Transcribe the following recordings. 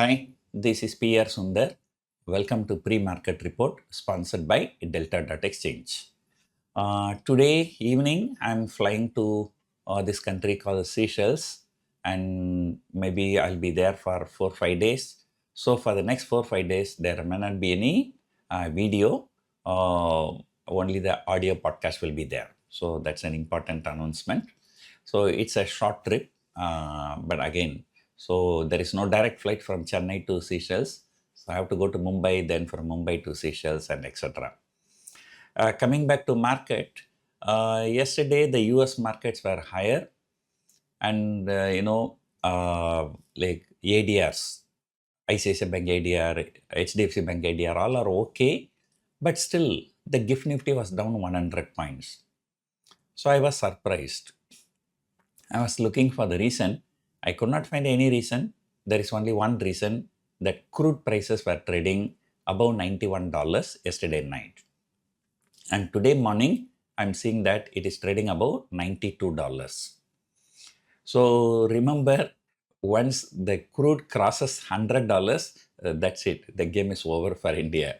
Hi, this is PR Sundar. Welcome to Pre-Market Report sponsored by Delta.exchange. Today evening, I'm flying to this country called Seychelles, and maybe I'll be there for 4 or 5 days. So for the next 4 or 5 days, there may not be any video, only the audio podcast will be there. So that's an important announcement. So it's a short trip, but again, so there is no direct flight from Chennai to Seychelles. So I have to go to Mumbai, then from Mumbai to Seychelles, and etc. Coming back to market, yesterday the US markets were higher, and like ADRs, ICICI Bank ADR, HDFC Bank ADR, all are okay, but still the GIFT Nifty was down 100 points. So I was surprised. I was looking for the reason. I could not find any reason. There is only one reason, that crude prices were trading above $91 yesterday night. And today morning, I'm seeing that it is trading above $92. So remember, once the crude crosses $100, that's it. The game is over for India.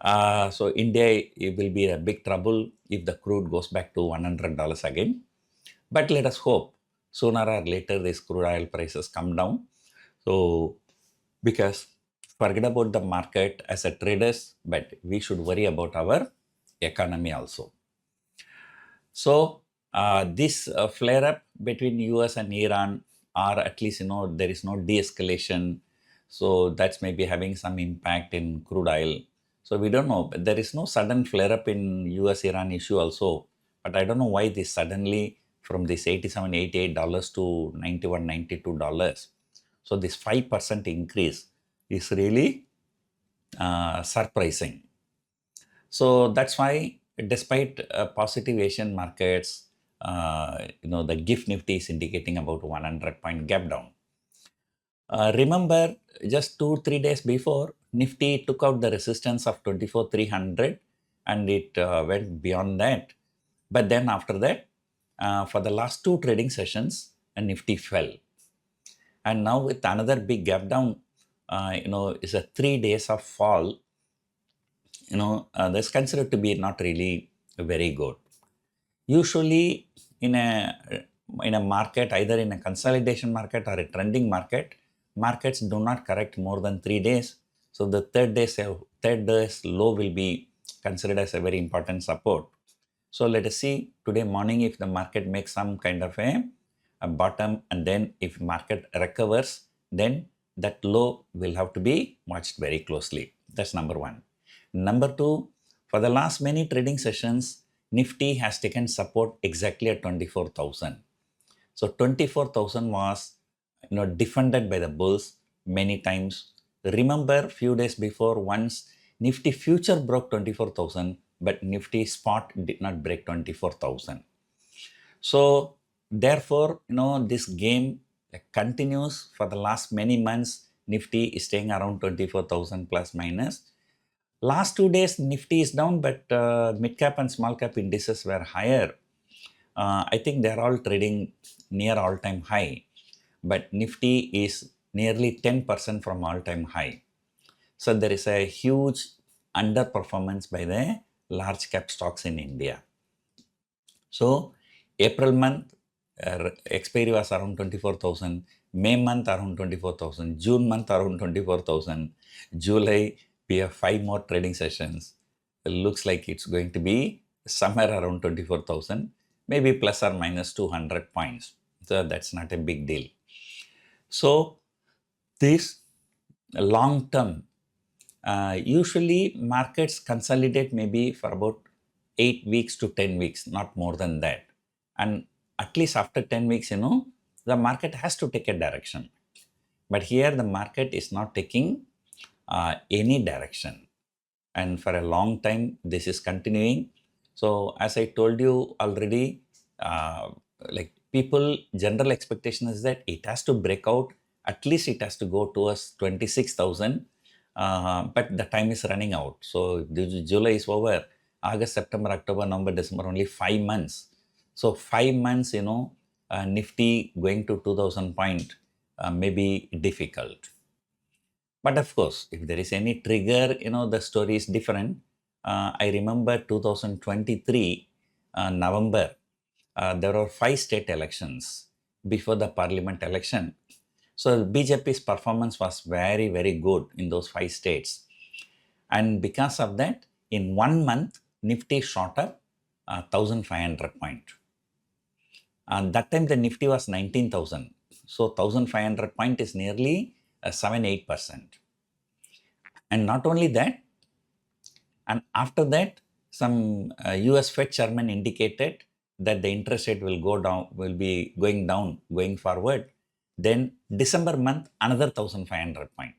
So India will be in big trouble if the crude goes back to $100 again. But let us hope sooner or later these crude oil prices come down. So because forget about the market as a traders, but we should worry about our economy also. So this flare up between US and Iran, or at least there is no de-escalation, so that's maybe having some impact in crude oil. So we don't know, but there is no sudden flare up in US-Iran issue also. But I don't know why this suddenly from this $87, $88 to $91, $92. So this 5% increase is really surprising. So that's why, despite positive Asian markets, the GIFT Nifty is indicating about 100-point gap down. Remember, just 2-3 days before, Nifty took out the resistance of 24,300 and it went beyond that. But then after that, for the last 2 trading sessions, Nifty fell. And now with another big gap down, it's a 3 days of fall. That's considered to be not really very good. Usually in a market, either in a consolidation market or a trending market, markets do not correct more than 3 days. So the third day's low will be considered as a very important support. So let us see today morning if the market makes some kind of a bottom, and then if market recovers, then that low will have to be watched very closely. That's number one. Number two, for the last many trading sessions, Nifty has taken support exactly at 24,000. So 24,000 was defended by the bulls many times. Remember, few days before, once Nifty future broke 24,000, but Nifty spot did not break 24,000. So therefore, this game continues for the last many months. Nifty is staying around 24,000 plus minus. Last 2 days, Nifty is down, but mid-cap and small-cap indices were higher. I think they're all trading near all-time high, but Nifty is nearly 10% from all-time high. So there is a huge underperformance by the large-cap stocks in India. So April month, expiry was around 24,000. May month around 24,000. June month around 24,000. July, we have 5 more trading sessions. It looks like it's going to be somewhere around 24,000, maybe plus or minus 200 points. So that's not a big deal. So this long term, usually markets consolidate maybe for about 8 weeks to 10 weeks, not more than that. And at least after 10 weeks, the market has to take a direction. But here the market is not taking any direction. And for a long time, this is continuing. So as I told you already, people, general expectation is that it has to break out. At least it has to go towards 26,000. But the time is running out. So July is over. August, September, October, November, December, only 5 months. So 5 months, Nifty going to 2,000 point may be difficult. But of course, if there is any trigger, the story is different. I remember 2023, November, there were 5 state elections before the parliament election. So BJP's performance was very, very good in those 5 states. And because of that, in 1 month, Nifty shot up 1,500 point. And that time the Nifty was 19,000. So 1,500 point is nearly 7-8%. And not only that, and after that, some US Fed chairman indicated that the interest rate will be going down going forward. Then December month, another 1,500 point.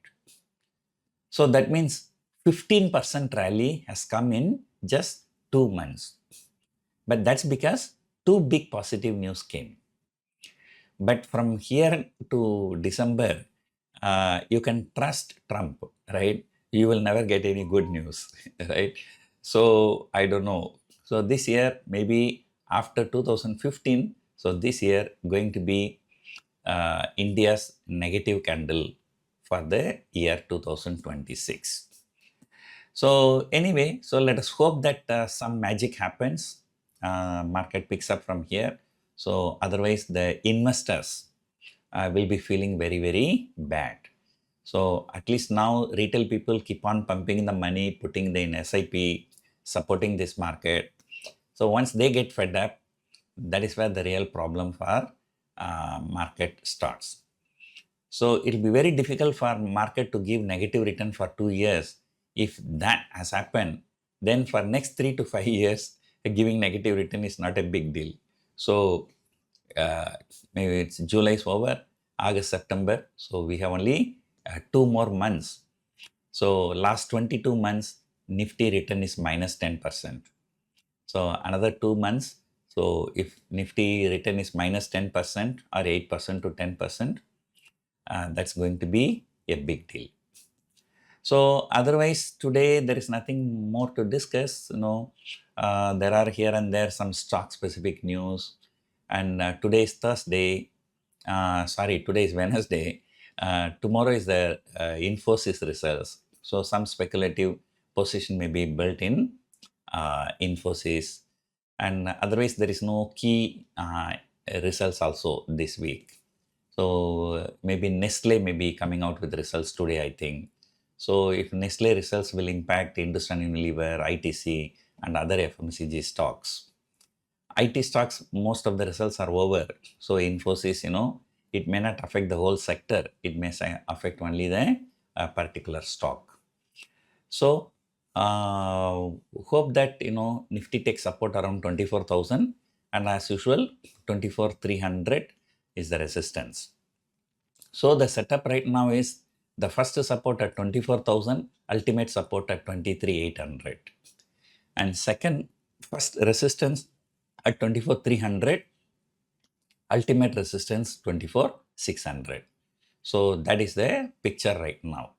So that means 15% rally has come in just 2 months. But that's because 2 big positive news came. But from here to December, you can trust Trump, right? You will never get any good news, right? So I don't know. So this year, maybe after 2015, so this year going to be India's negative candle for the year 2026. So anyway, so let us hope that some magic happens. Market picks up from here. So otherwise, the investors will be feeling very, very bad. So at least now retail people keep on pumping the money, putting in SIP, supporting this market. So once they get fed up, that is where the real problem for market starts. So it will be very difficult for market to give negative return for 2 years. If that has happened, then for next 3 to 5 years, giving negative return is not a big deal. So maybe it's July is over, August, September. So we have only 2 more months. So last 22 months, Nifty return is minus 10%. So another 2 months. So if Nifty return is minus 10% or 8% to 10%, that's going to be a big deal. So otherwise, today there is nothing more to discuss. There are here and there some stock-specific news. And today is Thursday. Today is Wednesday. Tomorrow is the Infosys results. So some speculative position may be built in Infosys. And otherwise, there is no key results also this week. So maybe Nestle may be coming out with results today, I think. So if Nestle results will impact Hindustan Unilever, ITC, and other FMCG stocks. IT stocks, most of the results are over. So Infosys, it may not affect the whole sector. It may affect only the particular stock. So hope that, Nifty takes support around 24,000. And as usual, 24,300 is the resistance. So the setup right now is the first support at 24,000, ultimate support at 23,800. And first resistance at 24,300, ultimate resistance 24,600. So that is the picture right now.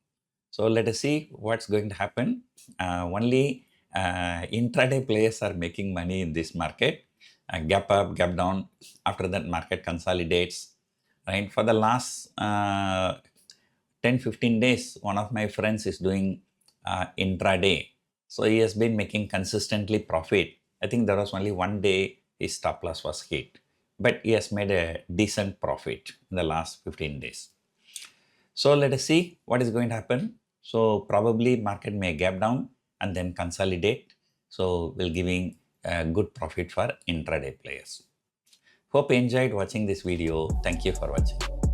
So let us see what's going to happen. Only intraday players are making money in this market. Gap up, gap down. After that, market consolidates. Right? For the last 10-15 days, one of my friends is doing intraday. So he has been making consistently profit. I think there was only one day his stop loss was hit. But he has made a decent profit in the last 15 days. So let us see what is going to happen. So probably market may gap down and then consolidate. So we're giving a good profit for intraday players. Hope you enjoyed watching this video. Thank you for watching.